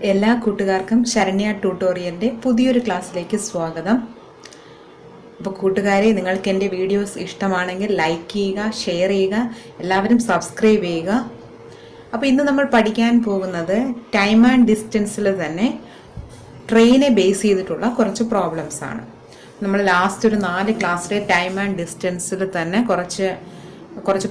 എല്ലാ കൂട്ടുകാർക്കും ശരണ്യ ട്യൂട്ടോറിയലിൻ്റെ പുതിയൊരു ക്ലാസ്സിലേക്ക് സ്വാഗതം. അപ്പോൾ കൂട്ടുകാരെ, നിങ്ങൾക്ക് എൻ്റെ വീഡിയോസ് ഇഷ്ടമാണെങ്കിൽ ലൈക്ക് ചെയ്യുക, ഷെയർ ചെയ്യുക, എല്ലാവരും സബ്സ്ക്രൈബ് ചെയ്യുക. അപ്പോൾ ഇന്ന് നമ്മൾ പഠിക്കാൻ പോകുന്നത് ടൈം ആൻഡ് ഡിസ്റ്റൻസിൽ തന്നെ ട്രെയിനെ ബേസ് ചെയ്തിട്ടുള്ള കുറച്ച് പ്രോബ്ലംസ് ആണ്. നമ്മൾ ലാസ്റ്റ് ഒരു 4 ക്ലാസ്സിലെ ടൈം ആൻഡ് ഡിസ്റ്റൻസിൽ തന്നെ കുറച്ച്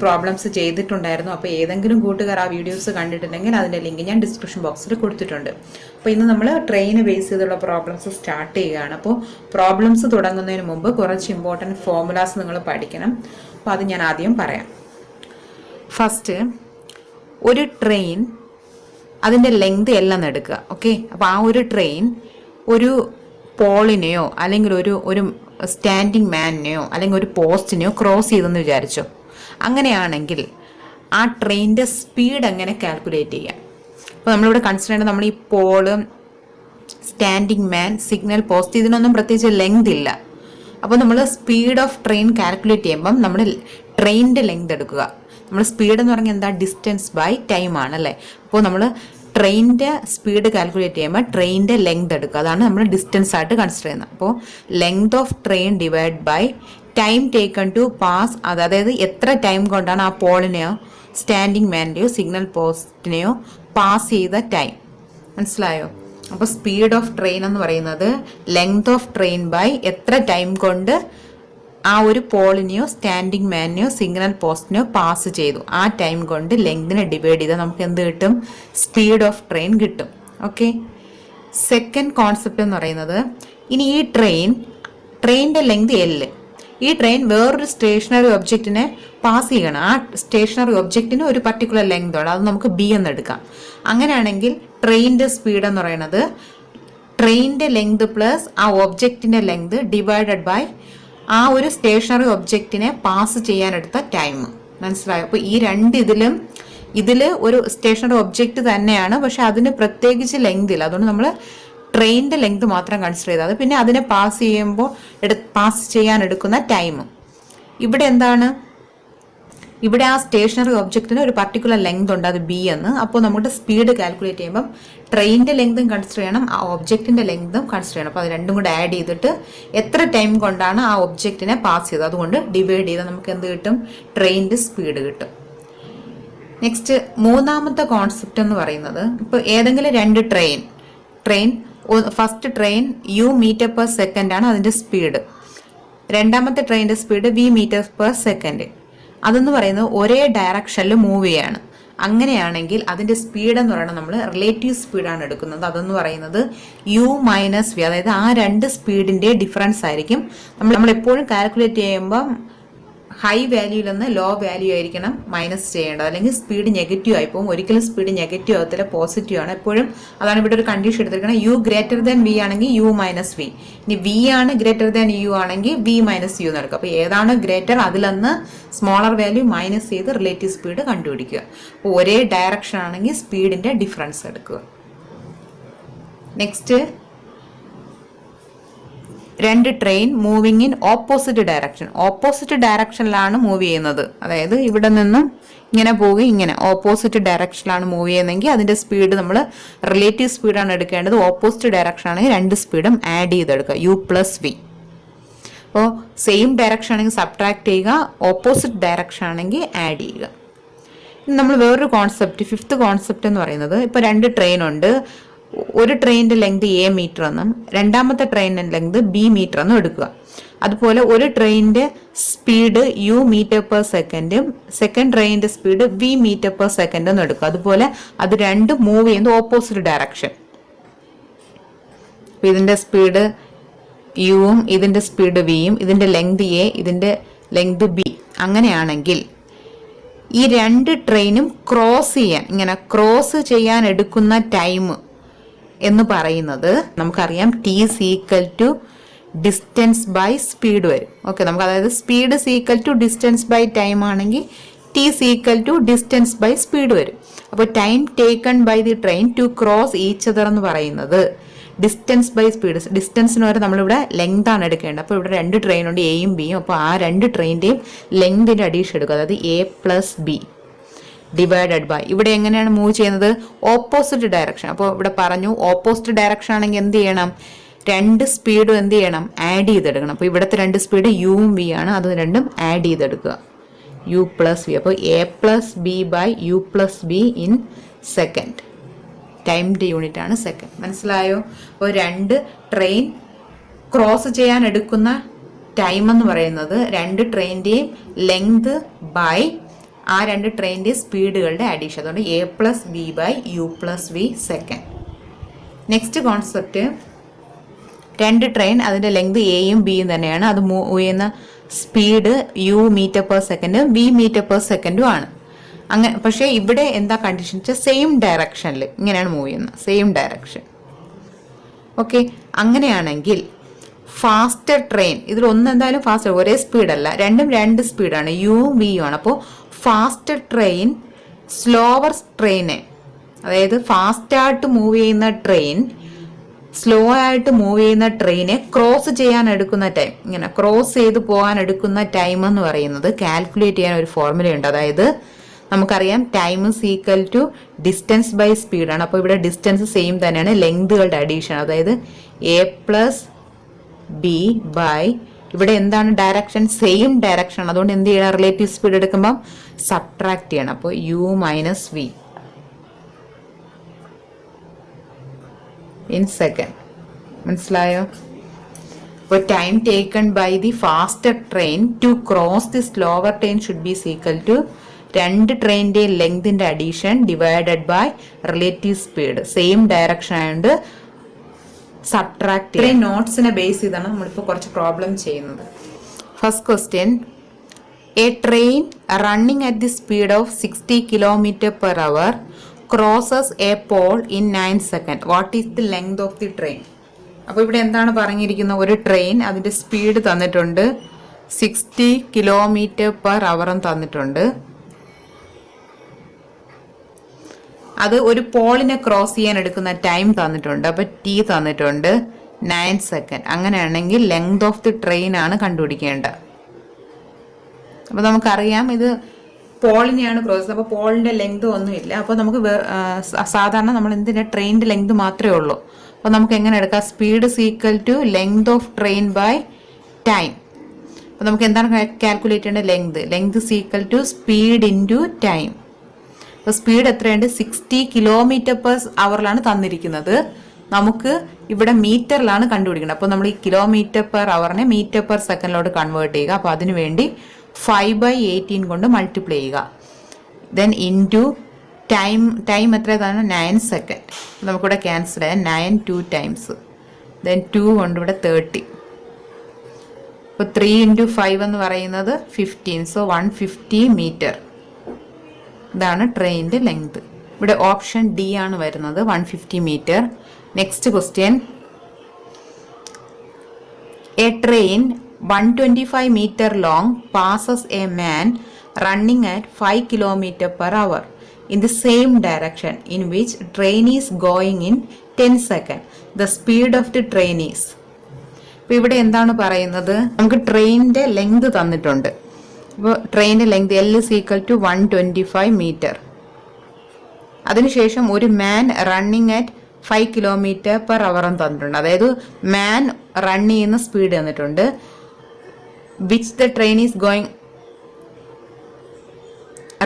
പ്രോബ്ലംസ് ചെയ്തിട്ടുണ്ടായിരുന്നു. അപ്പോൾ ഏതെങ്കിലും കൂട്ടുകാർ ആ വീഡിയോസ് കണ്ടിട്ടുണ്ടെങ്കിൽ അതിൻ്റെ ലിങ്ക് ഞാൻ ഡിസ്ക്രിപ്ഷൻ ബോക്സിൽ കൊടുത്തിട്ടുണ്ട്. അപ്പോൾ ഇന്ന് നമ്മൾ ട്രെയിന് ബേസ് ചെയ്തുള്ള പ്രോബ്ലംസ് സ്റ്റാർട്ട് ചെയ്യുകയാണ്. അപ്പോൾ പ്രോബ്ലംസ് തുടങ്ങുന്നതിന് മുമ്പ് കുറച്ച് ഇമ്പോർട്ടൻറ്റ് ഫോർമുലാസ് നിങ്ങൾ പഠിക്കണം. അപ്പോൾ അത് ഞാൻ ആദ്യം പറയാം. ഫസ്റ്റ്, ഒരു ട്രെയിൻ അതിൻ്റെ ലെങ്ത് എല്ലാം എടുക്കുക. ഓക്കെ, അപ്പോൾ ആ ഒരു ട്രെയിൻ ഒരു പോളിനെയോ അല്ലെങ്കിൽ ഒരു സ്റ്റാൻഡിങ് മാനിനെയോ അല്ലെങ്കിൽ ഒരു പോസ്റ്റിനെയോ ക്രോസ് ചെയ്തെന്ന് വിചാരിച്ചോ. അങ്ങനെയാണെങ്കിൽ ആ ട്രെയിനിൻ്റെ സ്പീഡ് എങ്ങനെ കാൽക്കുലേറ്റ് ചെയ്യാം? അപ്പോൾ നമ്മളിവിടെ കൺസിഡർ ചെയ്യേണ്ടത്, നമ്മൾ ഈ പോള്, സ്റ്റാൻഡിങ് മാൻ, സിഗ്നൽ പോസ്റ്റ്, ഇതിനൊന്നും പ്രത്യേകിച്ച് ലെങ്ത് ഇല്ല. അപ്പോൾ നമ്മൾ സ്പീഡ് ഓഫ് ട്രെയിൻ കാൽക്കുലേറ്റ് ചെയ്യുമ്പം നമ്മൾ ട്രെയിനിൻ്റെ ലെങ്ത് എടുക്കുക. നമ്മൾ സ്പീഡ് എന്ന് പറഞ്ഞാൽ എന്താ? ഡിസ്റ്റൻസ് ബൈ ടൈം ആണല്ലേ. അപ്പോൾ നമ്മൾ ട്രെയിനിൻ്റെ സ്പീഡ് കാൽക്കുലേറ്റ് ചെയ്യുമ്പോൾ ട്രെയിനിൻ്റെ ലെങ്ത് എടുക്കുക. അതാണ് നമ്മൾ ഡിസ്റ്റൻസ് ആയിട്ട് കൺസിഡർ ചെയ്യുന്നത്. അപ്പോൾ length of train divide by time taken to pass, അതായത് എത്ര ടൈം കൊണ്ടാണ് ആ പോളിനെയോ സ്റ്റാൻഡിങ് മാനിൻ്റെയോ സിഗ്നൽ പോസ്റ്റിനെയോ പാസ് ചെയ്ത ടൈം. മനസ്സിലായോ? അപ്പോൾ സ്പീഡ് ഓഫ് ട്രെയിൻ എന്ന് പറയുന്നത് ലെങ്ത് ഓഫ് ട്രെയിൻ ബൈ എത്ര ടൈം കൊണ്ട് ആ ഒരു പോളിനെയോ സ്റ്റാൻഡിങ് മാനിനെയോ സിഗ്നൽ പോസ്റ്റിനെയോ പാസ് ചെയ്തു, ആ ടൈം കൊണ്ട് ലെങ്തിനെ ഡിവൈഡ് ചെയ്താൽ നമുക്ക് എന്ത് കിട്ടും? സ്പീഡ് ഓഫ് ട്രെയിൻ കിട്ടും. ഓക്കെ, സെക്കൻഡ് കോൺസെപ്റ്റ് എന്ന് പറയുന്നത്, ഇനി ഈ ട്രെയിനിൻ്റെ ലെങ്ത് L, ഈ ട്രെയിൻ വേറൊരു സ്റ്റേഷനറി ഒബ്ജക്റ്റിനെ പാസ് ചെയ്യണം. ആ സ്റ്റേഷനറി ഒബ്ജക്റ്റിന് ഒരു പർട്ടിക്കുലർ ലെങ്ത് ഉണ്ട്, അത് നമുക്ക് B എന്ന് എടുക്കാം. അങ്ങനെയാണെങ്കിൽ ട്രെയിനിൻ്റെ സ്പീഡ് എന്ന് പറയുന്നത് ട്രെയിനിൻ്റെ ലെങ്ത് പ്ലസ് ആ ഒബ്ജക്റ്റിൻ്റെ ലെങ്ത് ഡിവൈഡഡ് ബൈ ആ ഒരു സ്റ്റേഷനറി ഒബ്ജക്റ്റിനെ പാസ് ചെയ്യാനെടുത്ത ടൈം. മനസ്സിലായോ? അപ്പോൾ ഈ രണ്ട് ഇതിൽ ഒരു സ്റ്റേഷനറി ഒബ്ജക്റ്റ് തന്നെയാണ്, പക്ഷെ അതിന് പ്രത്യേകിച്ച് ലെങ്ത് ഇല്ല. അതുകൊണ്ട് നമ്മൾ ട്രെയിനിൻ്റെ ലെങ്ത് മാത്രം കൺസിഡർ ചെയ്താൽ, പിന്നെ അതിനെ പാസ് ചെയ്യാൻ എടുക്കുന്ന ടൈം. ഇവിടെ എന്താണ്? ഇവിടെ ആ സ്റ്റേഷനറി ഒബ്ജക്റ്റിന് ഒരു പർട്ടിക്കുലർ ലെങ്ത് ഉണ്ട്, അത് B എന്ന്. അപ്പോൾ നമ്മുടെ സ്പീഡ് കാൽക്കുലേറ്റ് ചെയ്യുമ്പം ട്രെയിനിൻ്റെ ലെങ്തും കൺസിഡർ ചെയ്യണം, ആ ഒബ്ജക്റ്റിൻ്റെ ലെങ്തും കൺസിഡർ ചെയ്യണം. അപ്പോൾ അത് രണ്ടും കൂടെ ആഡ് ചെയ്തിട്ട് എത്ര ടൈം കൊണ്ടാണ് ആ ഒബ്ജക്റ്റിനെ പാസ് ചെയ്തത് അതുകൊണ്ട് ഡിവൈഡ് ചെയ്താൽ നമുക്ക് എന്ത് കിട്ടും? ട്രെയിനിൻ്റെ സ്പീഡ് കിട്ടും. നെക്സ്റ്റ്, മൂന്നാമത്തെ കോൺസെപ്റ്റ് എന്ന് പറയുന്നത്, ഇപ്പോൾ ഏതെങ്കിലും രണ്ട് train first train U metre per second ആണ് അതിൻ്റെ സ്പീഡ്. രണ്ടാമത്തെ ട്രെയിനിൻ്റെ speed V metre per second. അതെന്ന് പറയുന്നത് ഒരേ ഡയറക്ഷനിൽ മൂവ് ചെയ്യാണ്. അങ്ങനെയാണെങ്കിൽ അതിൻ്റെ സ്പീഡ് എന്ന് പറയുന്നത് നമ്മൾ റിലേറ്റീവ് സ്പീഡാണ് എടുക്കുന്നത്. അതെന്ന് പറയുന്നത് U മൈനസ് V, അതായത് ആ രണ്ട് സ്പീഡിൻ്റെ ഡിഫറൻസ് ആയിരിക്കും നമ്മൾ എപ്പോഴും കാൽക്കുലേറ്റ് ചെയ്യുമ്പം ഹൈ വാല്യൂയിൽ നിന്ന് ലോ വാല്യൂ ആയിരിക്കണം മൈനസ് ചെയ്യേണ്ടത്, അല്ലെങ്കിൽ സ്പീഡ് നെഗറ്റീവ് ആയി പോകും. ഒരിക്കലും സ്പീഡ് നെഗറ്റീവ് ആകത്തില്ല, പോസിറ്റീവ് ആണ് എപ്പോഴും. അതാണ് ഇവിടെ ഒരു കണ്ടീഷൻ എടുത്തിരിക്കുന്നത്. U ഗ്രേറ്റർ ദാൻ V ആണെങ്കിൽ U മൈനസ് V, ഇനി V ആണ് ഗ്രേറ്റർ ദാൻ U ആണെങ്കിൽ V മൈനസ് U നടക്കും. അപ്പോൾ ഏതാണ് ഗ്രേറ്റർ അതിലൊന്ന് സ്മോളർ വാല്യൂ മൈനസ് ചെയ്ത് റിലേറ്റീവ് സ്പീഡ് കണ്ടുപിടിക്കുക. അപ്പോൾ ഒരേ ഡയറക്ഷൻ ആണെങ്കിൽ സ്പീഡിന്റെ ഡിഫറൻസ് എടുക്കുക. നെക്സ്റ്റ്, രണ്ട് ട്രെയിൻ മൂവിങ് ഇൻ ഓപ്പോസിറ്റ് ഡയറക്ഷനിലാണ് മൂവ് ചെയ്യുന്നത്. അതായത് ഇവിടെ നിന്നും ഇങ്ങനെ പോവുകയും ഇങ്ങനെ ഓപ്പോസിറ്റ് ഡയറക്ഷനിലാണ് മൂവ് ചെയ്യുന്നതെങ്കിൽ അതിന്റെ സ്പീഡ് നമ്മൾ റിലേറ്റീവ് സ്പീഡാണ് എടുക്കേണ്ടത്. ഓപ്പോസിറ്റ് ഡയറക്ഷൻ ആണെങ്കിൽ രണ്ട് സ്പീഡും ആഡ് ചെയ്തെടുക്കുക, U പ്ലസ് V. അപ്പോൾ സെയിം ഡയറക്ഷൻ ആണെങ്കിൽ സബ്ട്രാക്ട് ചെയ്യുക, ഓപ്പോസിറ്റ് ഡയറക്ഷൻ ആണെങ്കിൽ ആഡ് ചെയ്യുക. നമ്മൾ വേറൊരു കോൺസെപ്റ്റ്, ഫിഫ്ത്ത് കോൺസെപ്റ്റ് എന്ന് പറയുന്നത്, ഇപ്പോൾ രണ്ട് ട്രെയിൻ ഉണ്ട്. ഒരു ട്രെയിനിന്റെ ലെങ്ത് A മീറ്റർ എന്നും രണ്ടാമത്തെ ട്രെയിനിന്റെ ലെങ്ത് B മീറ്റർ എന്നും എടുക്കുക. അതുപോലെ ഒരു ട്രെയിനിന്റെ സ്പീഡ് U മീറ്റർ പെർ സെക്കൻഡും സെക്കൻഡ് ട്രെയിനിന്റെ speed V metre per second എന്നും എടുക്കുക. അതുപോലെ അത് രണ്ടും മൂവ് ചെയ്യുന്നത് ഓപ്പോസിറ്റ് ഡയറക്ഷൻ. ഇതിന്റെ സ്പീഡ് Uവും ഇതിന്റെ സ്പീഡ് Vയും, ഇതിന്റെ ലെങ്ത് A, ഇതിന്റെ ലെങ്ത് B. അങ്ങനെയാണെങ്കിൽ ഈ രണ്ട് ട്രെയിനും ക്രോസ് ചെയ്യാൻ എടുക്കുന്ന ടൈം എന്ന് പറയുന്നത് നമുക്കറിയാം T is equal to distance by speed വരും. ഓക്കെ, നമുക്ക് അതായത് speed is equal to distance by time ആണെങ്കിൽ T is equal to distance by speed വരും. അപ്പോൾ time taken by the train to cross each other എന്ന് പറയുന്നത് distance by speed. ഡിസ്റ്റൻസിന് വരെ നമ്മളിവിടെ ലെങ്ത് ആണ് എടുക്കേണ്ടത്. അപ്പോൾ ഇവിടെ രണ്ട് ട്രെയിൻ ഉണ്ട്, എയും ബിയും. അപ്പോൾ ആ രണ്ട് ട്രെയിനിന്റെയും ലെങ്തിന്റെ അഡീഷൻ എടുക്കുക, അതായത് A plus B. Divided by, ഇവിടെ എങ്ങനെയാണ് മൂവ് ചെയ്യുന്നത്? Opposite direction. അപ്പോൾ ഇവിടെ പറഞ്ഞു ഓപ്പോസിറ്റ് ഡയറക്ഷൻ ആണെങ്കിൽ എന്ത് ചെയ്യണം? രണ്ട് സ്പീഡും എന്ത് ചെയ്യണം? ആഡ് ചെയ്തെടുക്കണം. അപ്പോൾ ഇവിടുത്തെ രണ്ട് സ്പീഡ് യുവും വി ആണ്, അത് രണ്ടും ആഡ് ചെയ്തെടുക്കുക. U plus V. അപ്പോൾ A plus B by U plus B in second. ടൈമിൻ്റെ യൂണിറ്റ് ആണ് സെക്കൻഡ്. മനസ്സിലായോ? അപ്പോൾ രണ്ട് ട്രെയിൻ ക്രോസ് ചെയ്യാൻ എടുക്കുന്ന ടൈം എന്ന് പറയുന്നത് രണ്ട് ട്രെയിനിൻ്റെയും ലെങ്ത് ബൈ ആ രണ്ട് ട്രെയിനിൻ്റെയും സ്പീഡുകളുടെ അഡീഷൻ. അതുകൊണ്ട് A plus B by U plus V second. Next concept, രണ്ട് ട്രെയിൻ അതിൻ്റെ ലെങ്ത് എയും ബിയും തന്നെയാണ്, അത് മൂവ് ചെയ്യുന്ന സ്പീഡ് യു മീറ്റർ പെർ സെക്കൻഡും വി മീറ്റർ പെർ സെക്കൻഡും ആണ്. അങ്ങനെ പക്ഷേ ഇവിടെ എന്താ കണ്ടീഷൻ വെച്ചാൽ സെയിം ഡയറക്ഷനിൽ ഇങ്ങനെയാണ് മൂവ് ചെയ്യുന്നത്, സെയിം ഡയറക്ഷൻ. ഓക്കെ, അങ്ങനെയാണെങ്കിൽ ഫാസ്റ്റർ ട്രെയിൻ, ഇതിൽ ഒന്ന് എന്തായാലും ഫാസ്റ്റർ, ഒരേ സ്പീഡല്ല, രണ്ടും രണ്ട് സ്പീഡാണ്, യുവും വിയും ആണ്. അപ്പോൾ ഫാസ്റ്റർ ട്രെയിൻ സ്ലോവർ ട്രെയിനെ, അതായത് ഫാസ്റ്റായിട്ട് മൂവ് ചെയ്യുന്ന ട്രെയിൻ സ്ലോ ആയിട്ട് മൂവ് ചെയ്യുന്ന ട്രെയിനെ ക്രോസ് ചെയ്യാൻ എടുക്കുന്ന ടൈം, ഇങ്ങനെ ക്രോസ് ചെയ്ത് പോകാൻ എടുക്കുന്ന ടൈം എന്ന് പറയുന്നത് കാൽക്കുലേറ്റ് ചെയ്യാൻ ഒരു ഫോർമുലയുണ്ട്. അതായത് നമുക്കറിയാം time is equal to distance by സ്പീഡാണ്. അപ്പോൾ ഇവിടെ ഡിസ്റ്റൻസ് സെയിം തന്നെയാണ്, ലെങ്തുകളുടെ അഡീഷൻ. അതായത് എ പ്ലസ് ബി ബൈ, ഇവിടെ എന്താണ് ഡയറക്ഷൻ? Same direction. അതുകൊണ്ട് എന്ത് ചെയ്യണം? റിലേറ്റീവ് സ്പീഡ് എടുക്കുമ്പോൾ സബ്ട്രാക്ട് ചെയ്യണം. അപ്പോൾ U minus V in second. മനസ്സിലായോ? അപ്പോൾ time taken by the faster train to cross the slower train should be equal to രണ്ട് ട്രെയിനിന്റെ ലെങ്തിന്റെ addition divided by relative speed. Same direction ആയതുകൊണ്ട് സബ്ട്രാക്ട്. ഇത്രയും നോട്ട്സിനെ ബേസ് ചെയ്താണ് നമ്മളിപ്പോൾ കുറച്ച് പ്രോബ്ലം ചെയ്യുന്നത്. First question, a train running at the speed of 60 km/h crosses a pole in 9 seconds. What is the length of the train? അപ്പോൾ ഇവിടെ എന്താണ് പറഞ്ഞിരിക്കുന്നത്? ഒരു ട്രെയിൻ അതിന്റെ സ്പീഡ് തന്നിട്ടുണ്ട്, 60 km/h തന്നിട്ടുണ്ട്. അത് ഒരു പോളിനെ ക്രോസ് ചെയ്യാൻ എടുക്കുന്ന ടൈം തന്നിട്ടുണ്ട്. അപ്പൊ ടി തന്നിട്ടുണ്ട് 9 സെക്കൻഡ്. അങ്ങനെയാണെങ്കിൽ ലെങ്ത് ഓഫ് ദി ട്രെയിൻ ആണ് കണ്ടുപിടിക്കേണ്ടത്. അപ്പൊ നമുക്കറിയാം ഇത് പോളിനെയാണ് ക്രോസ്, അപ്പൊ പോളിന്റെ ലെങ്ത് ഒന്നുമില്ല. അപ്പൊ നമുക്ക് സാധാരണ നമ്മൾ എന്തിനാ ട്രെയിനിന്റെ ലെങ്ത് മാത്രമേ ഉള്ളൂ. അപ്പൊ നമുക്ക് എങ്ങനെ എടുക്കാം? Speed equal to length of train by time. അപ്പൊ നമുക്ക് എന്താണ് കാൽക്കുലേറ്റ് ചെയ്യേണ്ടത്? Length equal to speed into time. അപ്പോൾ സ്പീഡ് എത്രയുണ്ട്? 60 km/h തന്നിരിക്കുന്നത്. നമുക്ക് ഇവിടെ മീറ്ററിലാണ് കണ്ടുപിടിക്കുന്നത്. അപ്പോൾ നമ്മൾ ഈ km/h മീറ്റർ പെർ സെക്കൻഡിലോട്ട് കൺവേർട്ട് ചെയ്യുക. അപ്പോൾ അതിനുവേണ്ടി 5/18 കൊണ്ട് മൾട്ടിപ്ലൈ ചെയ്യുക. ദെൻ ഇൻറ്റു ടൈം എത്രയാണ്? 9 സെക്കൻഡ്. നമുക്കിവിടെ ക്യാൻസൽ ചെയ്യാം. 9 2 ടൈംസ്, ദെൻ 2 കൊണ്ട് ഇവിടെ 30. അപ്പോൾ 3 × 5 എന്ന് പറയുന്നത് 15. So 150 metre. ഇതാണ് ട്രെയിനിന്റെ ലെങ്ത്. ഇവിടെ ഓപ്ഷൻ ഡി ആണ് വരുന്നത്, 150 metre. Next question, a train 125 meter long passes a man running at 5 km/h in the same direction in which train is going in 10 seconds. The speed of the train is. അപ്പോൾ ഇവിടെ എന്താണ് പറയുന്നത്? നമുക്ക് ട്രെയിനിന്റെ length തന്നിട്ടുണ്ട്. അപ്പോൾ ട്രെയിനിന്റെ length L is equal to 125 metre. അതിനുശേഷം ഒരു മാൻ റണ്ണിങ് അറ്റ് 5 km/h തന്നിട്ടുണ്ട്. അതായത് മാൻ റൺ ചെയ്യുന്ന സ്പീഡ് തന്നിട്ടുണ്ട്. which the train is going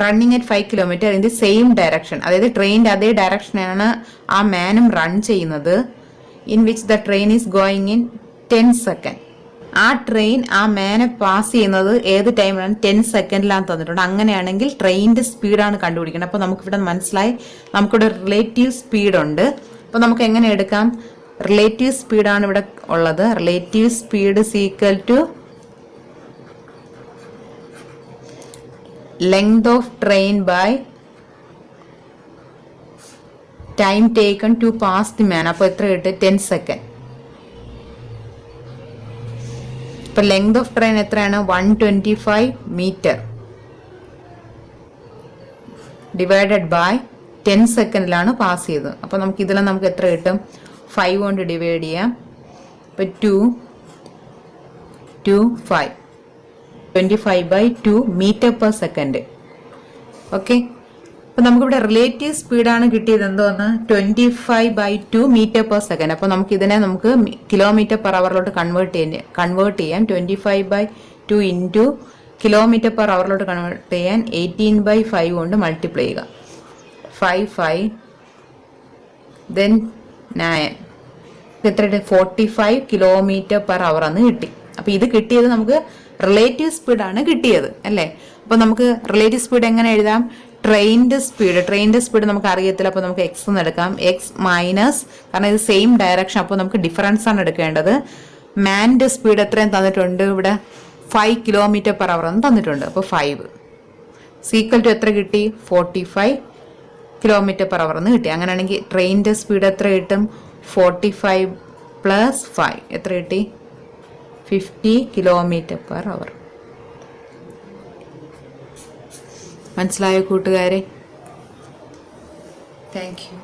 running at 5 km in the same direction. അതായത് ട്രെയിനിന്റെ അതേ ഡയറക്ഷനാണ് ആ മാനും റൺ ചെയ്യുന്നത്. in which the train is going in 10 seconds. ആ ട്രെയിൻ ആ മാനെ പാസ് ചെയ്യുന്നത് ഏത് ടൈമിലാണ്? 10 സെക്കൻഡിലാണ് തന്നിട്ടുണ്ട്. അങ്ങനെയാണെങ്കിൽ ട്രെയിനിന്റെ സ്പീഡാണ് കണ്ടുപിടിക്കുന്നത്. അപ്പോൾ നമുക്കിവിടെ മനസ്സിലായി, നമുക്കിവിടെ റിലേറ്റീവ് സ്പീഡ് ഉണ്ട്. അപ്പോൾ നമുക്ക് എങ്ങനെ എടുക്കാം? റിലേറ്റീവ് സ്പീഡാണ് ഇവിടെ ഉള്ളത്. Relative speed equal to length of train by time taken to pass the man. അപ്പോൾ എത്ര കിട്ടും? 10 സെക്കൻഡ്. ഇപ്പൊ ലെങ്ത് ഓഫ് ട്രെയിൻ എത്രയാണ്? 125 മീറ്റർ ഡിവൈഡഡ് ബൈ 10 സെക്കൻഡിലാണ് പാസ് ചെയ്തത്. അപ്പൊ നമുക്ക് ഇതിൽ നമുക്ക് എത്ര കിട്ടും? 5 കൊണ്ട് ഡിവൈഡ് ചെയ്യാം. ഇപ്പൊ 2 2 5 25/2 മീറ്റർ പെർ സെക്കൻഡ്. ഓക്കെ, അപ്പൊ നമുക്കിവിടെ റിലേറ്റീവ് സ്പീഡാണ് കിട്ടിയത് എന്തോന്ന് 25/2 മീറ്റർ/സെക്കൻഡ്. അപ്പൊ നമുക്ക് ഇതിനെ കിലോമീറ്റർ/അവറിലോട്ട് കൺവേർട്ട് ചെയ്യാൻ 25/2 ഇൻറ്റു കിലോമീറ്റർ/അവറിലോട്ട് കൺവേർട്ട് ചെയ്യാൻ 18/5 കൊണ്ട് മൾട്ടിപ്ലൈ ചെയ്യുക. 5 ദെൻ 9 എത്രയുടെ 45 km/h എന്ന് കിട്ടി. അപ്പൊ ഇത് കിട്ടിയത് നമുക്ക് റിലേറ്റീവ് സ്പീഡാണ് കിട്ടിയത് അല്ലേ. അപ്പൊ നമുക്ക് റിലേറ്റീവ് സ്പീഡ് എങ്ങനെ എഴുതാം? ട്രെയിനിന്റെ സ്പീഡ് നമുക്ക് അറിയത്തില്ല. അപ്പൊ നമുക്ക് എക്സ് എന്ന് എടുക്കാം. എക്സ് മൈനസ്, കാരണം ഇത് സെയിം ഡയറക്ഷൻ, അപ്പൊ നമുക്ക് ഡിഫറൻസ് ആണ് എടുക്കേണ്ടത്. മാന്റെ സ്പീഡ് എത്രയും തന്നിട്ടുണ്ട് ഇവിടെ 5 km/h എന്ന് തന്നിട്ടുണ്ട്. അപ്പൊ 5 സീക്വൽ ടു എത്ര കിട്ടി? 45 km/h എന്ന് കിട്ടി. അങ്ങനെയാണെങ്കിൽ ട്രെയിനിന്റെ സ്പീഡ് എത്ര കിട്ടും? 45 + 5 എത്ര കിട്ടി? 50 km/h. മനസ്സിലായോ കൂട്ടുകാരെ? Thank you.